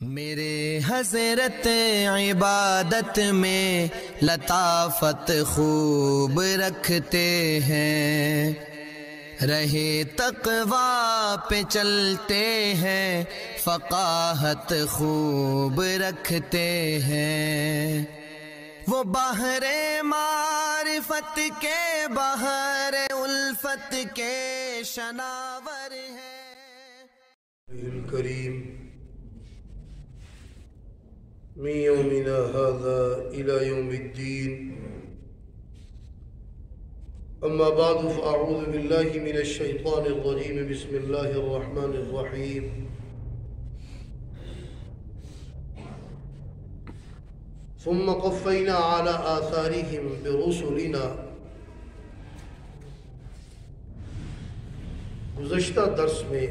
میرے حضرت عبادت میں لطافت خوب رکھتے ہیں، رہے تقویٰ پہ چلتے ہیں، فقاہت خوب رکھتے ہیں۔ وہ بحر معرفت کے بحر الفت کے شناور ہیں۔ الکریم من یومنا هذا إلى يوم الدين، أما بعد فأعوذ بالله من الشيطان الرجيم، بسم الله الرحمن الرحيم۔ ثم قفينا على آثارهم برسلنا۔ گزشتہ درس میں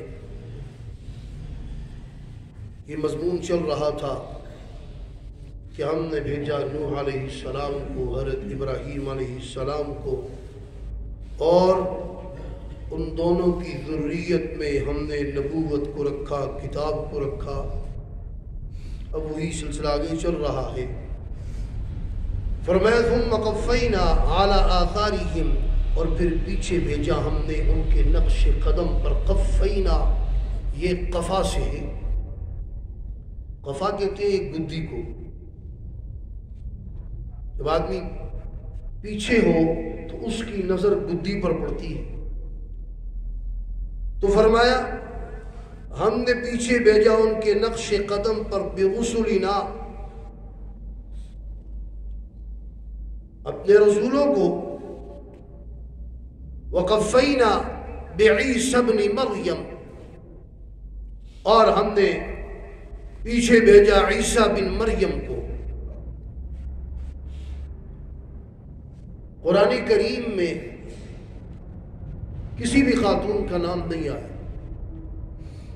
یہ مضمون چل رہا تھا کہ ہم نے بھیجا نوح علیہ السلام کو، حضرت ابراہیم علیہ السلام کو، اور ان دونوں کی ذریت میں ہم نے نبوت کو رکھا، کتاب کو رکھا۔ اب وہی سلسلہ آگے چل رہا ہے۔ فرمایا ثم قفینا علی آثارہم، اور پھر پیچھے بھیجا ہم نے ان کے نقش قدم پر۔ قفینا یہ قفا سے ہے، قفا کہتے ہیں ایک گدی کو، جب آدمی پیچھے ہو تو اس کی نظر گدی پر پڑتی ہے۔ تو فرمایا ہم نے پیچھے بھیجا ان کے نقش قدم پر برسلنا، اپنے رسولوں کو۔ وقفینا بعیسی ابن مریم، اور ہم نے پیچھے بھیجا عیسیٰ بن مریم کو۔ قرآن کریم میں کسی بھی خاتون کا نام نہیں آیا۔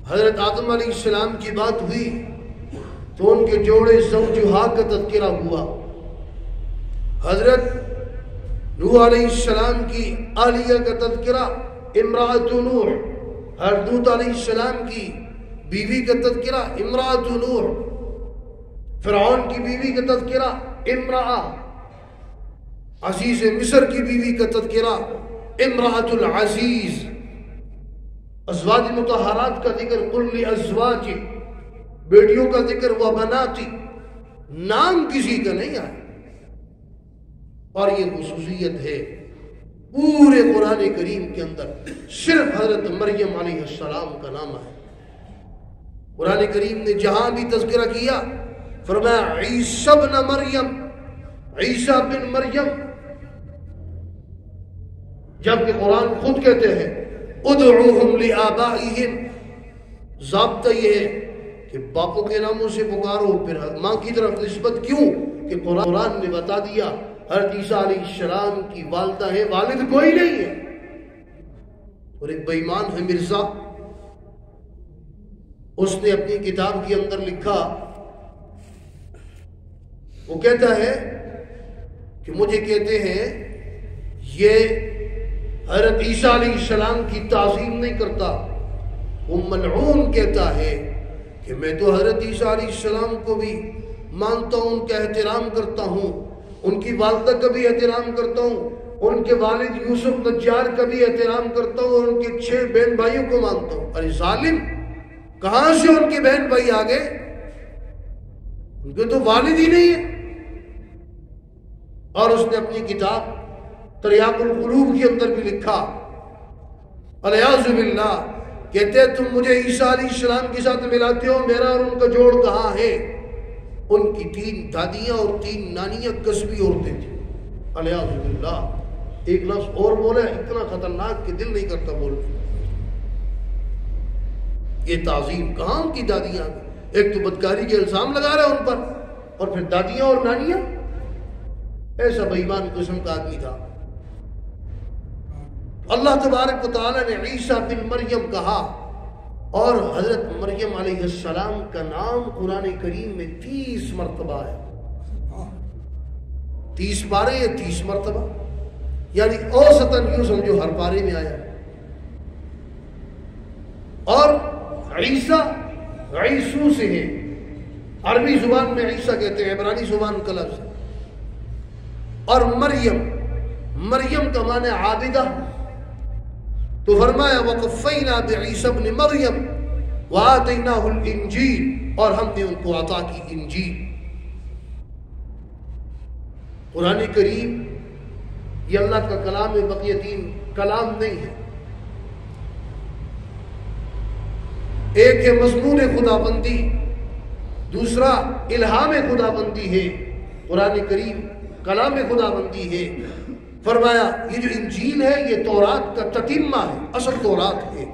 حضرت آدم علیہ السلام کی بات ہوئی تو ان کے جوڑے زوجہا کا تذکرہ ہوا۔ حضرت نوح علیہ السلام کی اہلیہ کا تذکرہ امرأۃ نوح، حضرت لوط علیہ السلام کی بیوی کا تذکرہ امرأۃ نوح، فرعون کی بیوی کا تذکرہ امرأہ، عزیز مصر کی بیوی کا تذکرہ امرأۃ العزیز، ازواج مطہرات کا ذکر قل لازواج، بیٹیوں کا ذکر وبناتی، نام کسی کا نہیں آیا۔ اور یہ خصوصیت ہے پورے قرآن کریم کے اندر، صرف حضرت مریم علیہ السلام کا نام ہے۔ قرآن کریم نے جہاں بھی تذکرہ کیا فرمایا عیسیٰ بن مریم، عیسیٰ بن مریم، جبکہ قرآن خود کہتے ہیں ادعوہم لآبائہم، ضابطہ یہ ہے کہ باپوں کے ناموں سے پکارو، پھر ماں کی طرف نسبت کیوں؟ کہ قرآن نے بتا دیا حضرت عیسیٰ علیہ السلام کی والدہ ہے، والد کوئی نہیں ہے۔ اور ایک بے ایمان ہے مرزا، اس نے اپنی کتاب کے اندر لکھا، وہ کہتا ہے کہ مجھے کہتے ہیں یہ حضرت عیسیٰ علیہ السلام کی تعظیم نہیں کرتا۔ وہ ملعون کہتا ہے کہ میں تو حضرت عیسیٰ علیہ السلام کو بھی مانتا ہوں، ان کا احترام کرتا ہوں، ان کی والدہ کا بھی احترام کرتا ہوں، ان کے والد یوسف نجار کا بھی احترام کرتا ہوں، اور ان کے 6 بہن بھائیوں کو مانتا ہوں۔ ارے ظالم، کہاں سے ان کے بہن بھائی آ گئے؟ ان کے تو والد ہی نہیں ہے۔ اور اس نے اپنی کتاب تریاق القلوب کے اندر بھی لکھا، الیاذ باللہ، کہتے ہیں تم مجھے عیسیٰ علیہ السلام کے ساتھ ملاتے ہو، میرا اور ان کا جوڑ کہاں ہے؟ ان کی 3 دادیاں اور 3 نانیاں قصبی عورتیں تھیں، الیاذ باللہ۔ ایک لفظ اور بولا اتنا خطرناک کہ دل نہیں کرتا بولنے۔ یہ تعظیم کہاں ان کی دادیاں؟ ایک تو بدکاری کے الزام لگا رہا ہے ان پر، اور پھر دادیاں اور نانیاں۔ ایسا بے ایمان قسم کا آدمی تھا۔ اللہ تبارک و تعالیٰ نے عیسیٰ بن مریم کہا، اور حضرت مریم علیہ السلام کا نام قرآن کریم میں 30 مرتبہ ہے۔ 30 پارے یا 30 مرتبہ، یعنی اوسطاً یوں سمجھو ہر پارے میں آیا۔ اور عیسیٰ عیسو سے ہے، عربی زبان میں عیسیٰ کہتے ہیں، عبرانی زبان کا لفظ ہے۔ اور مریم، مریم کا معنی عابدہ، تو فرمایا وَقَفَّيْنَا بِعِيسَى ابْنِ مَرْيَمَ وَآتَيْنَاهُ الْإِنْجِيلَ، اور ہم نے ان کو عطا کی انجیل۔ قرآن کریم یہ اللہ کا کلام ہے، بقیہ دین کلام نہیں ہے۔ ایک ہے مضمون خدا بندی، دوسرا الہام خدا بندی ہے۔ قرآن کریم کلام خدا بندی ہے۔ فرمایا یہ جو انجیل ہے یہ تورات کا تتمہ ہے، اصل تورات ہے۔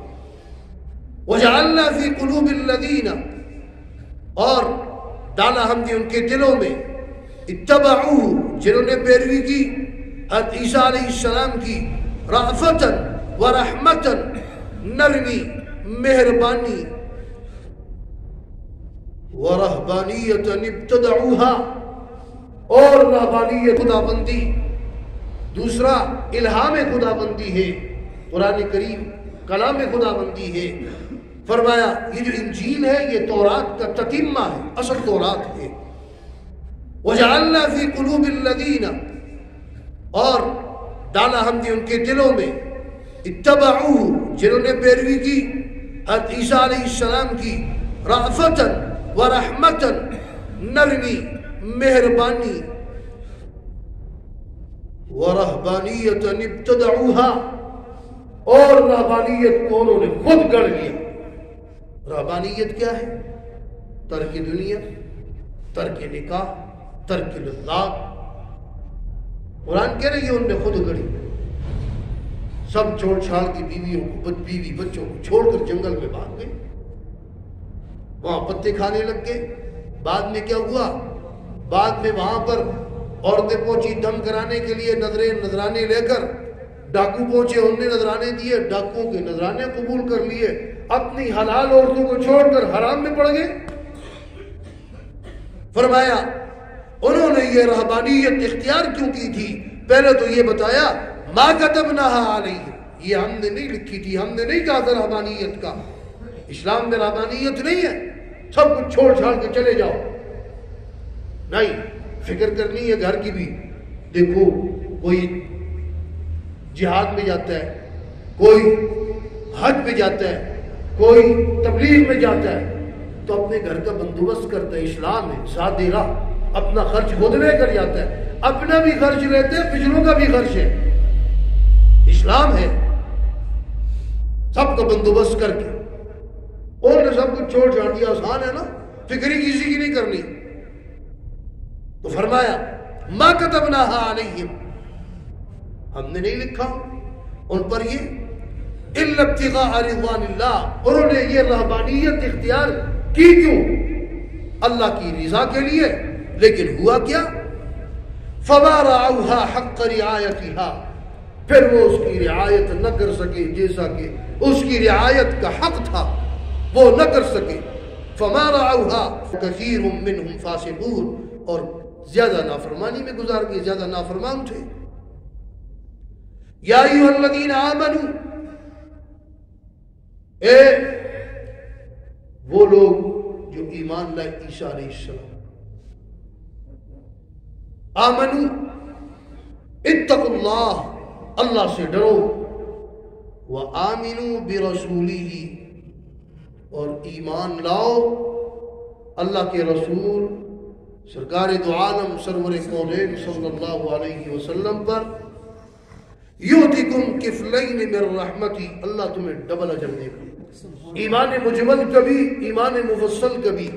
وَجَعَلْنَا فِي قُلُوبِ الَّذِينَ، اور ڈالا ہم نے ان کے دلوں میں، اتبعوہ جنہوں نے پیروی کی حضرت عیسیٰ علیہ السلام کی، رأفتاً ورحمتاً، نرمی، مہربانی، ورہبانیتاً ابتدعوها، اور رہبانیت خدا بندی، دوسرا الہام خدا بندی ہے۔ قرآن کریم کلام خدا بندی ہے۔ فرمایا یہ جو انجیل ہے یہ تورات کا تتمہ ہے، اصل تورات ہے۔ وَجَعَلْنَا فِي قُلُوبِ الَّذِينَ، اور ڈالا ہم نے ان کے دلوں میں، اتبعوہ جنہوں نے پیروی کی حضرت عیسیٰ علیہ السلام کی، رأفتاً ورحمتاً، نرمی، مہربانی، ورہبانیتاً ابتدعوها، اور رہبانیت کو انہوں نے خود گڑھ لیا۔ رہبانیت کیا ہے؟ ترک دنیا، ترک نکاح، ترک لذات۔ قرآن کہہ رہے ہیں ان نے خود گڑھی، سب چھوڑ چھاڑ کی بیویوں کو، بیوی بچوں کو چھوڑ کر جنگل میں بھاگ گئے، وہاں پتے کھانے لگ گئے۔ بعد میں کیا ہوا؟ بعد میں وہاں پر عورتیں پہنچی دم کرانے کے لیے، نذرانے لے کر، ڈاکو پہنچے، انہوں نے نذرانے دیے، ڈاکوؤں کے نذرانے قبول کر لیے، اپنی حلال عورتوں کو چھوڑ کر حرام میں پڑ گئے۔ فرمایا انہوں نے یہ رہبانیت اختیار کیوں کی تھی؟ پہلے تو یہ بتایا ما كتبناها علیہ، یہ ہم نے نہیں لکھی تھی، ہم نے نہیں کہا تھا رہبانیت کا۔ اسلام میں رہبانیت نہیں ہے سب کچھ چھوڑ چھاڑ کے چلے جاؤ، نہیں، فکر کرنی ہے گھر کی بھی۔ دیکھو کوئی جہاد میں جاتا ہے، کوئی حج میں جاتا ہے، کوئی تبلیغ میں جاتا ہے، تو اپنے گھر کا بندوبست کرتا ہے۔ اسلام ہے ذات راہ، اپنا خرچ خود لے کر جاتا ہے، اپنا بھی خرچ لیتے ہیں، پچھلوں کا بھی خرچ ہے۔ اسلام ہے سب کا بندوبست کر کے، اور نے سب کچھ چھوڑ چھاڑ دیا، آسان ہے نا، فکر ہی کسی کی نہیں کرنی۔ تو فرمایا ما كتبناها علیہم، ہم نے نہیں لکھا ان پر یہ، الا ابتغاء رضوان اللہ، انہوں نے یہ رہبانیت اختیار کی کیوں؟ اللہ کی رضا کے لیے۔ لیکن ہوا کیا؟ فما رعوها حق رعایتها، پھر وہ اس کی رعایت نہ کر سکے جیسا کہ اس کی رعایت کا حق تھا، وہ نہ کر سکے۔ فما رعوها كثير منهم فاسقون، اور زیادہ نافرمانی میں گزار گئے، زیادہ نافرمان تھے۔ یا ایھا الذین آمنوا، اے وہ لوگ جو ایمان لائے عیسیٰ علیہ السلام، آمنوا اتقوا اللہ، اللہ سے ڈرو، وآمنوا برسولہ، اور ایمان لاؤ اللہ کے رسول سرکار دو عالم سرور کونین صلی اللہ علیہ وسلم پر۔ یؤتکم کفلین من رحمتی، اللہ تمہیں ڈبل اجر دے گا۔ ایمان مجمل کبھی، ایمان مفصل کبھی،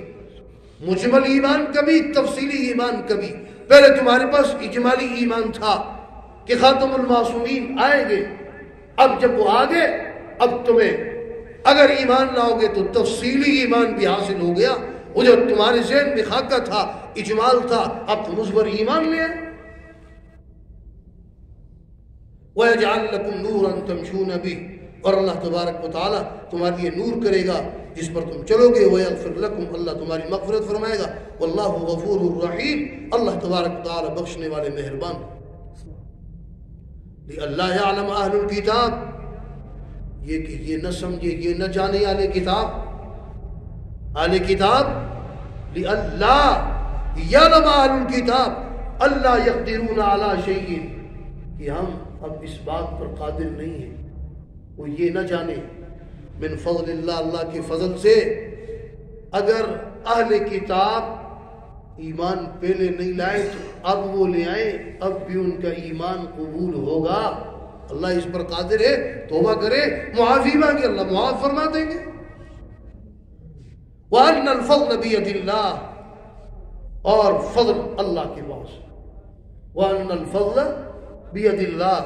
مجمل ایمان کبھی، تفصیلی ایمان کبھی۔ پہلے تمہارے پاس اجمالی ایمان تھا کہ خاتم المعصومین آئیں گے، اب جب وہ آگے، اب تمہیں اگر ایمان لاؤ گے تو تفصیلی ایمان بھی حاصل ہو گیا۔ وہ جو تمہارے ذہن میں خاکہ تھا، اجمال تھا، اب تم اس پر ایمان لے آئے۔ وَيَجْعَلْ لَكُمْ نُورًا تَمْشُونَ بِهِ، اور اللہ تبارک و تعالیٰ تمہارے لیے نور کرے گا جس پر تم چلو گے۔ وَيَغْفِرْ لَكُمْ، اللہ تمہاری مغفرت فرمائے گا۔ وَاللَّهُ غَفُورٌ رَحِيمٌ، اللہ تبارک و تعالیٰ بخشنے والے مہربان۔ لِأَلَّا يَعْلَمَ أَهْلُ الْكِتَابِ، یہ کہ یہ نہ سمجھے، یہ نہ جانے اہل کتاب، اہل کتاب لِأَلَّا يَعْلَمَ أَهْلُ الْكِتَابِ أَلَّا يَقْدِرُونَ عَلَى شَيْءٍ، کہ ہم اب اس بات پر قادر نہیں ہیں وہ یہ نہ جانے من فضل اللہ، اللہ کے فضل سے، اگر اہل کتاب ایمان پہلے نہیں لائے تو اب وہ لے آئیں، اب بھی ان کا ایمان قبول ہوگا۔ اللہ اس پر قادر ہے، توبہ کرے، معافی مانگے، اللہ معاف فرما دیں گے۔ وَأَنَّ الْفَضْلَ بِيَدِ اللَّهِ، اور فضل اللہ کے پاس۔ وَأَنَّ الْفَضْلَ بِيَدِ اللَّهِ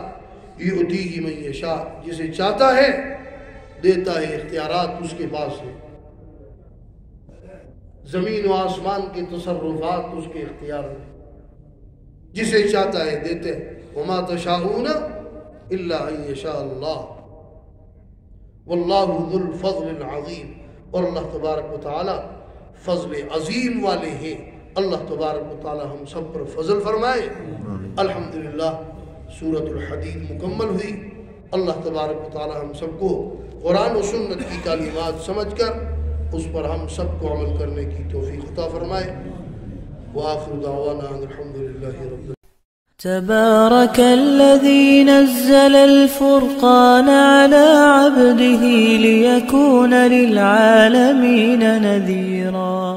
يُؤْتِيهِ مَن يَشَاءُ، جسے چاہتا ہے دیتا ہے، اختیارات اس کے پاس ہے، زمین و آسمان کے تصرفات اس کے اختیار میں، جسے چاہتا ہے دیتے ہیں۔ وَمَا تَشَاءُونَ إِلَّا أَن يَشَاءَ اللَّهُ وَاللَّهُ ذُو الْفَضْلِ الْعَظِيمِ، اور اللہ تبارک و تعالی فضل عظیم والے ہیں۔ اللہ تبارک و تعالی ہم سب پر فضل فرمائے۔ الحمدللہ سورۃ الحدید مکمل ہوئی۔ اللہ تبارک و تعالی ہم سب کو قرآن و سنت کی تعلیمات سمجھ کر اس پر ہم سب کو عمل کرنے کی توفیق عطا فرمائے۔ وآخر دعوانا ان الحمدللہ رب العالمین۔ تبارك الذي نزل الفرقان على عبده ليكون للعالمين نذيرا